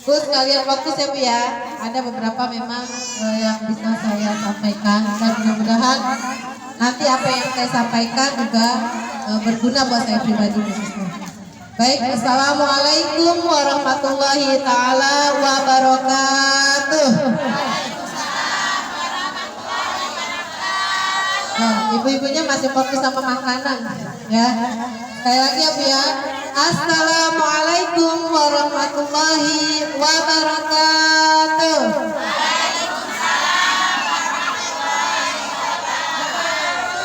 Bu, sekalian fokus ya Bu ya. Ada beberapa memang yang bisa saya sampaikan dan mudah-mudahan nanti apa yang saya sampaikan juga berguna buat saya pribadi khususnya. Baik, assalamualaikum warahmatullahi taala wabarakatuh. Nah, ibu-ibunya masih fokus sama makanan ya. Sekali lagi ya Bu ya. Assalamualaikum warahmatullahi wabarakatuh.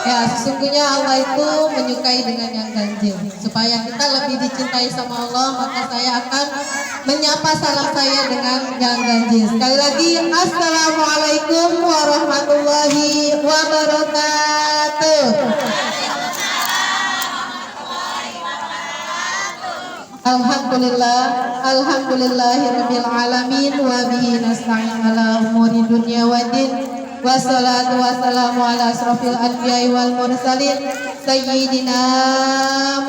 Ya, sesungguhnya Allah itu menyukai dengan yang ganjil. Supaya kita lebih dicintai sama Allah, maka saya akan menyapa salam saya dengan yang ganjil. Sekali lagi, assalamualaikum warahmatullahi wabarakatuh. Alhamdulillah, alhamdulillahirabbil alamin wa bihi nasta'in ala umuri dunya waddin. Wassalatu wassalamu ala asrofil anbiya'i wal mursalin sayyidina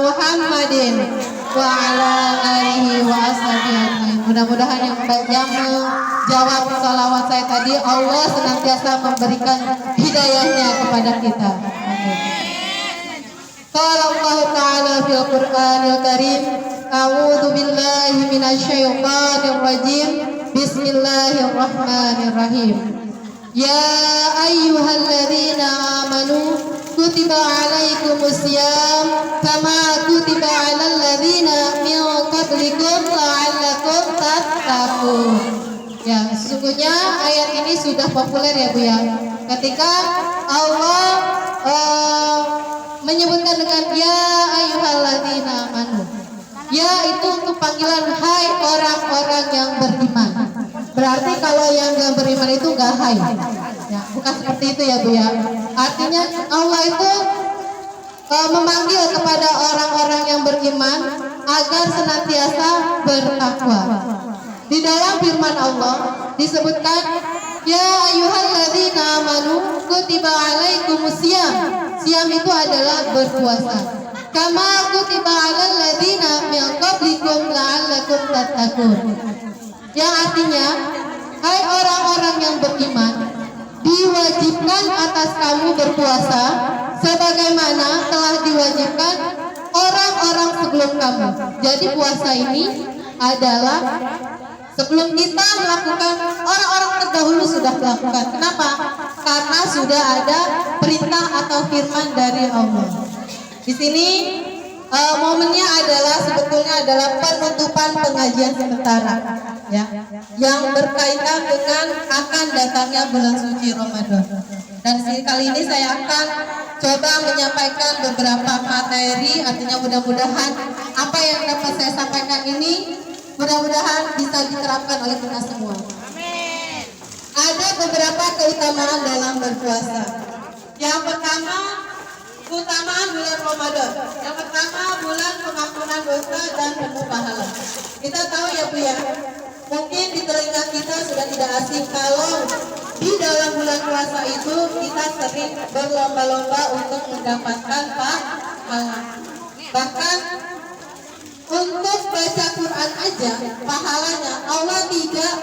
Muhammadin wa ala alihi wa ashabihi ajmain. Mudah-mudahan yang menjawab salawat saya tadi Allah senantiasa memberikan hidayahnya kepada kita. Amin. Qala Allah Ta'ala fil Qur'anil Karim, a'udzu billahi minasyaitonir rajim. Bismillahirrahmanirrahim. Ya ayyuhalladzina amanu kutiba alaikumusiyam kama kutiba alal ladzina min qablikum la'allakum tattaqun. Ya, sesungguhnya ayat ini sudah populer ya Bu ya. Ketika Allah menyebutkan dengan ya ayyuhalladzina amanu. Ya itu untuk panggilan hai orang-orang yang beriman. Berarti kalau yang gak beriman itu gak hai ya, bukan seperti itu ya Bu ya. Artinya Allah itu memanggil kepada orang-orang yang beriman agar senantiasa bertakwa. Di dalam firman Allah disebutkan ya ayyuhalladzina amanu kutiba alaikumusiyam. Siam itu adalah berpuasa. Kama kutiba alal ladzina min qablikum la'allakum tattaqun. Yang artinya, hai orang-orang yang beriman, diwajibkan atas kamu berpuasa sebagaimana telah diwajibkan orang-orang sebelum kamu. Jadi puasa ini adalah sebelum kita melakukan, orang-orang terdahulu sudah melakukan. Kenapa? Karena sudah ada perintah atau firman dari Allah. Di sini momennya adalah sebetulnya adalah penutupan pengajian sementara ya, yang berkaitan dengan akan datangnya bulan suci Ramadan. Dan kali ini saya akan coba menyampaikan beberapa materi, artinya mudah-mudahan apa yang dapat saya sampaikan ini mudah-mudahan bisa diterapkan oleh kita semua. Amin. Ada beberapa keutamaan dalam berpuasa. Yang pertama, keutamaan bulan Ramadan. Yang pertama, bulan pengampunan dosa dan penuh pahala. Kita tahu ya Bu ya, mungkin di telinga kita sudah tidak asing kalau di dalam bulan puasa itu kita sering berlomba-lomba untuk mendapatkan pahala. Bahkan untuk baca Quran aja pahalanya Allah tidak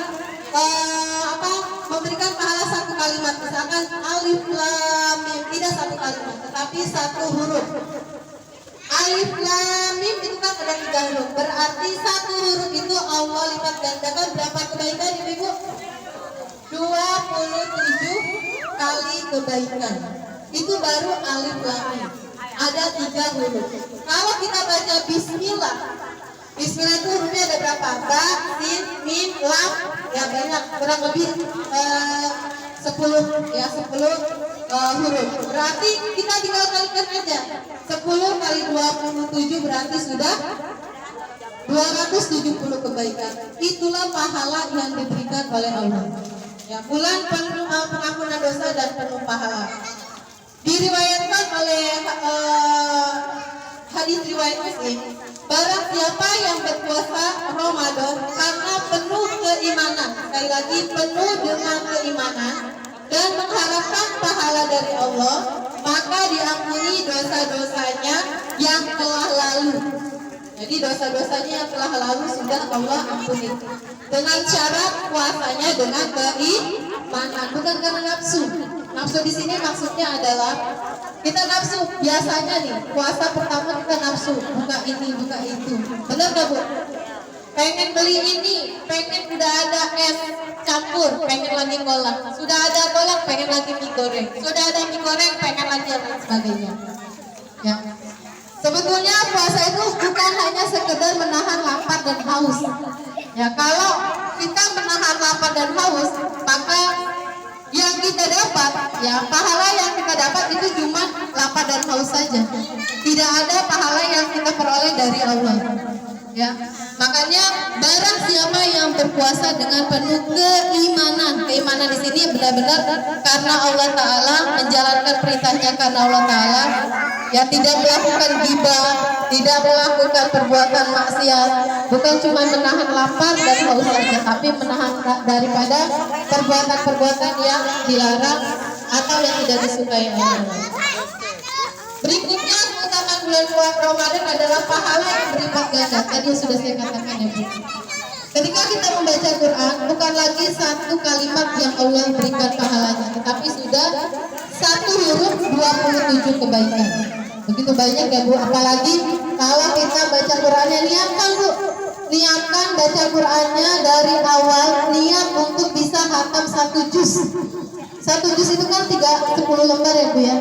memberikan pahala satu kalimat, misalkan alif lam mim, tidak satu kalimat tetapi satu huruf. Alif lam mim itu kan ada 3 huruf, berarti satu huruf itu Allah lipat gandakan berapa kebaikan Ibu? 27 kali kebaikan. Itu baru alif lam mim. Ada 3 huruf. Kalau kita baca bismillah, bismillah itu hurufnya ada berapa? Ba, sin, mim, lam, ya banyak, kurang lebih 10 ya, 10 huruf. Berarti kita tinggal kalikan aja. 10 kali 27 berarti sudah 270 kebaikan. Itulah pahala yang diberikan oleh Allah. Ya, bulan pengampunan dosa dan penuh pahala. Diriwayatkan oleh hadis riwayat Muslim, barang siapa yang berpuasa Ramadan karena penuh keimanan, sekali lagi penuh dengan keimanan dan mengharapkan pahala dari Allah, maka diampuni dosa-dosanya yang telah lalu. Jadi dosa-dosanya yang telah lalu sudah Allah ampuni. Dengan syarat puasanya dengan keimanan, bukan karena nafsu. Nafsu di sini maksudnya adalah kita nafsu biasanya nih puasa pertama kita nafsu buka ini buka itu, benar nggak Bu? Pengen beli ini, pengen udah ada es campur, pengen lagi kolak, sudah ada kolak pengen lagi mie goreng, sudah ada mie goreng pengen lagi dan lain sebagainya. Ya. Sebetulnya puasa itu bukan hanya sekedar menahan lapar dan haus. Ya, kalau kita menahan lapar dan haus, maka yang kita dapat, ya pahala yang kita dapat itu cuma lapar dan haus saja. Tidak ada pahala yang kita peroleh dari Allah. Ya, makanya barang siapa yang berpuasa dengan penuh keimanan di sini benar-benar karena Allah Taala, menjalankan perintahnya karena Allah Taala, ya tidak melakukan ghibah, tidak melakukan perbuatan maksiat, bukan cuma menahan lapar dan haus saja, tapi menahan daripada perbuatan-perbuatan yang dilarang atau yang tidak disukai oleh Allah. Berikutnya keutamaan bulan Ramadan adalah pahala yang berlipat ganda. Tadi sudah saya katakan ya Bu. Ketika kita membaca Quran, bukan lagi satu kalimat yang Allah berikan pahalanya, tetapi sudah satu huruf 27 kebaikan. Begitu banyak ya Bu. Apalagi kalau kita baca Qurannya, niatkan Bu, niatkan baca Qurannya dari awal, niat untuk bisa hatam 1 juz. 1 juz itu kan 10 lembar ya Bu ya.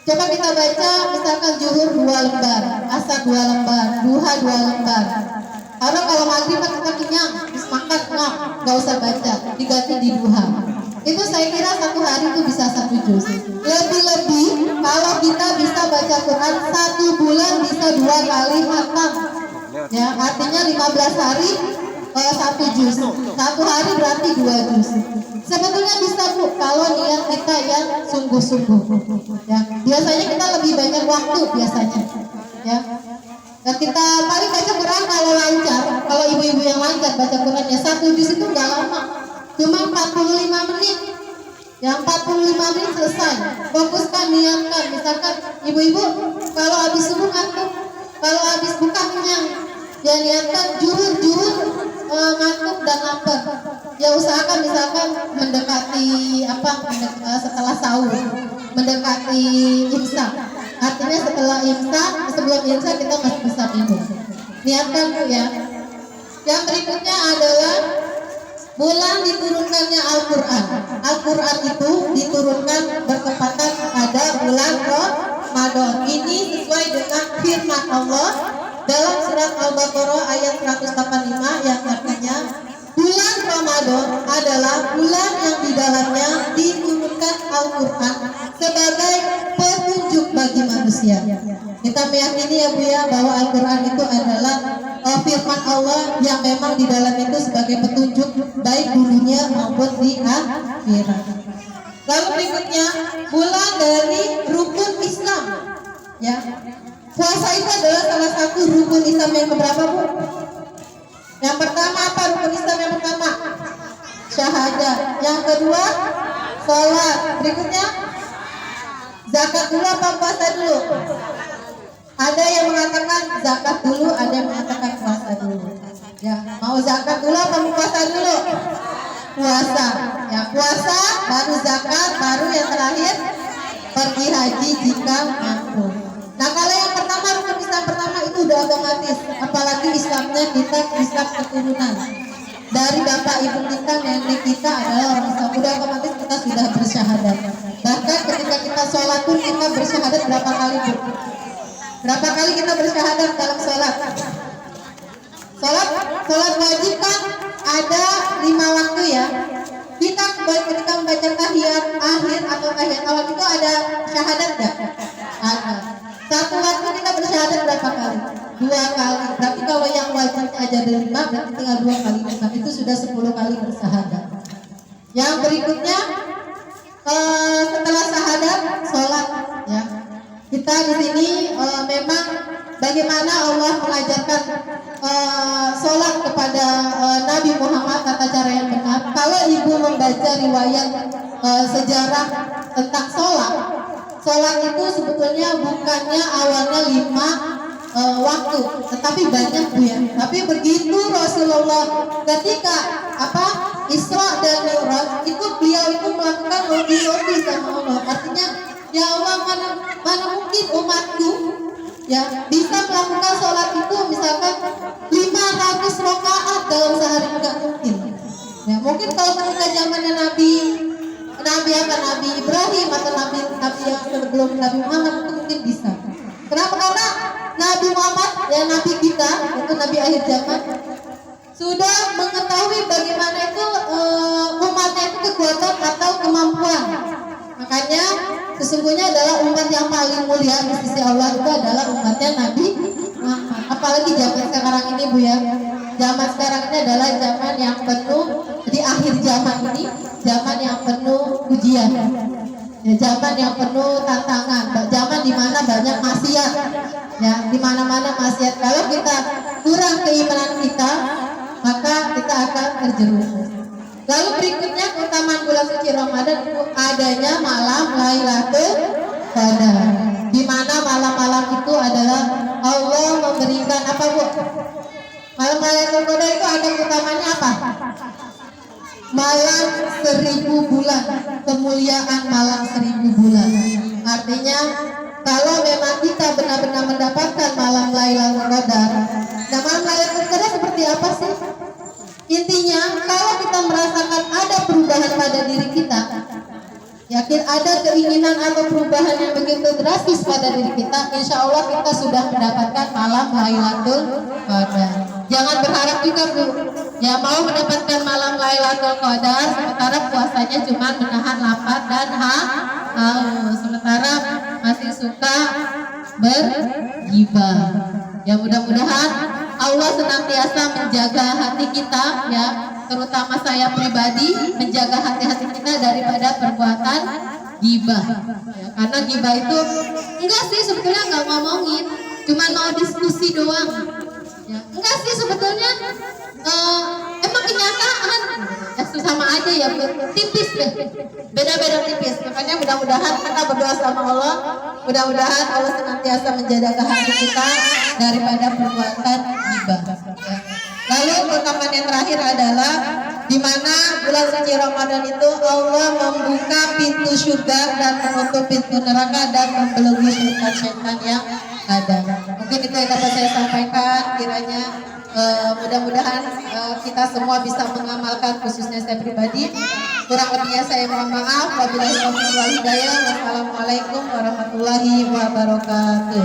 Coba kita baca misalkan zuhur 2 lembar, asar 2 lembar, duha 2 lembar. Karena kalau maghrib kita kenyang, habis makan nggak usah baca, diganti di duha. Itu saya kira satu hari itu bisa 1 juz. Lebih-lebih kalau kita bisa baca Quran 1 bulan bisa 2 kali hatam. Ya, artinya 15 hari 1 juz. 1 hari berarti 2 juz. Sebetulnya bisa Bu kalau niat kita yang sungguh-sungguh. Ya, biasanya kita lebih banyak waktu biasanya. Ya. Dan kita paling baca Quran kalau lancar, kalau ibu-ibu yang lancar baca Qurannya 1 juz itu nggak lama, cuma 45 menit. Yang 45 menit selesai. Fokuskan, niatkan. Misalkan ibu-ibu kalau habis subuh ngantuk, kalau habis buka kenyang, ya niatkan juhur ngantuk dan lapar. Ya usahakan misalkan mendekati setelah sahur, mendekati imsak. Artinya setelah imsak, sebelum imsak kita masih bisa minum. Niatkan Bu ya. Yang berikutnya adalah bulan diturunkannya Al-Quran. Al-Quran itu diturunkan bertepatan pada bulan Ramadan. Ini sesuai dengan firman Allah dalam surat Al-Baqarah ayat 185 yang artinya bulan Ramadan adalah bulan yang di dalamnya diturunkan Al-Quran sebagai petunjuk bagi manusia. Kita meyakini ya Bu ya bahwa Al-Quran itu adalah firman Allah yang memang di dalam itu sebagai petunjuk baik di dunia maupun di akhirat. Lalu berikutnya bulan dari rukun Islam. Ya, puasa itu adalah salah satu rukun Islam yang keberapa Bu? Yang pertama apa rukun Islam yang pertama? Syahadat. Yang kedua sholat. Berikutnya zakat dulu apa puasa dulu? Ada yang mengatakan zakat dulu, ada yang mengatakan puasa dulu. Ya, mau zakat dulu apa mau puasa dulu? Puasa. Ya, puasa baru zakat, baru yang terakhir pergi haji jika mampu. Nah, kalau yang pertama rukun Islam pertama itu udah otomatis, apalagi Islamnya kita Islam keturunan. Dari bapak ibu kita, nenek kita adalah orang Islam, udah otomatis kita sudah bersyahadat. Bahkan ketika kita sholat pun kita bersyahadat berapa kali Bu? Berapa kali kita bersyahadat dalam sholat? Sholat wajib kan ada 5 waktu ya. Kita ketika membaca tahiyat akhir atau tahiyat awal itu ada syahadat enggak? Ada. Satu waktu kita bersyahadat berapa kali? 2 kali. Berarti kalau yang wajibnya aja ada 5, berarti tinggal 2 kali. Itu sudah 10 kali bersyahadat. Yang berikutnya setelah syahadat sholat ya. Kita di sini memang bagaimana Allah mengajarkan sholat kepada Nabi Muhammad tata cara yang benar. Kalau ibu membaca riwayat sejarah tentang sholat itu sebetulnya bukannya awalnya 5 waktu, tetapi banyak Bu ya. Tapi begitu Rasulullah ketika Isra dan Mi'raj itu beliau itu melakukan lobby sama Allah. Artinya ya Allah, mana mungkin umatku ya bisa melakukan sholat itu misalkan 500 rakaat dalam sehari, enggak mungkin. Ya mungkin kalau ketika zamannya Nabi Ibrahim atau Nabi yang sebelum Nabi Muhammad itu mungkin bisa. Kenapa? Karena Nabi Muhammad ya Nabi kita itu Nabi akhir zaman sudah mengetahui bagaimana itu umatnya itu kekuatan atau kemampuan. Makanya sesungguhnya adalah umat yang paling mulia di sisi Allah itu adalah umatnya Nabi Muhammad. Apalagi zaman sekarang ini Bu ya. Zaman sekarang ini adalah zaman yang penuh, di akhir zaman ini zaman yang penuh ujian. Ya, zaman yang penuh tantangan, zaman di mana banyak maksiat. Ya, di mana-mana maksiat. Kalau kita kurang keimanan kita, maka kita akan terjerumus. Lalu berikutnya keutamaan bulan suci Ramadan itu adanya malam Lailatul Qadar. Di mana malam-malam itu adalah Allah memberikan apa Bu? Malam Lailatul Qadar itu ada keutamanya apa? Malam 1000 bulan, kemuliaan malam 1000 bulan. Artinya kalau memang kita benar-benar mendapatkan malam Lailatul Qadar. Nah, malam Lailatul Qadar seperti apa sih? Intinya kalau kita merasakan ada perubahan pada diri kita, yakin ada keinginan atau perubahan yang begitu drastis pada diri kita, insya Allah kita sudah mendapatkan malam Lailatul Qadar. Jangan berharap juga Bu, ya mau mendapatkan malam Lailatul Qadar sementara puasanya cuma menahan lapar dan haus, sementara masih suka bergibah. Ya mudah-mudahan Allah senantiasa menjaga hati kita ya, terutama saya pribadi menjaga hati-hati kita daripada perbuatan gibah ya, karena gibah itu enggak sih sebetulnya nggak ngomongin, cuma mau diskusi doang ya, enggak sih sebetulnya emang kenyataan ya, sama aja ya, tipis deh, beda-beda tipis. Makanya mudah-mudahan kita berdoa sama Allah, mudah-mudahan Allah senantiasa menjaga hati kita daripada perbuatan gibah ya. Lalu keutamaan yang terakhir adalah di mana bulan suci Ramadan itu Allah membuka pintu surga dan menutup pintu neraka dan membelenggu syaitan-syaitan yang ada. Mungkin itu yang dapat saya sampaikan, kiranya mudah-mudahan kita semua bisa mengamalkan, khususnya saya pribadi. Kurang lebihnya saya mohon maaf. Wabillahi taufiq wal hidayah. Wassalamualaikum warahmatullahi wabarakatuh.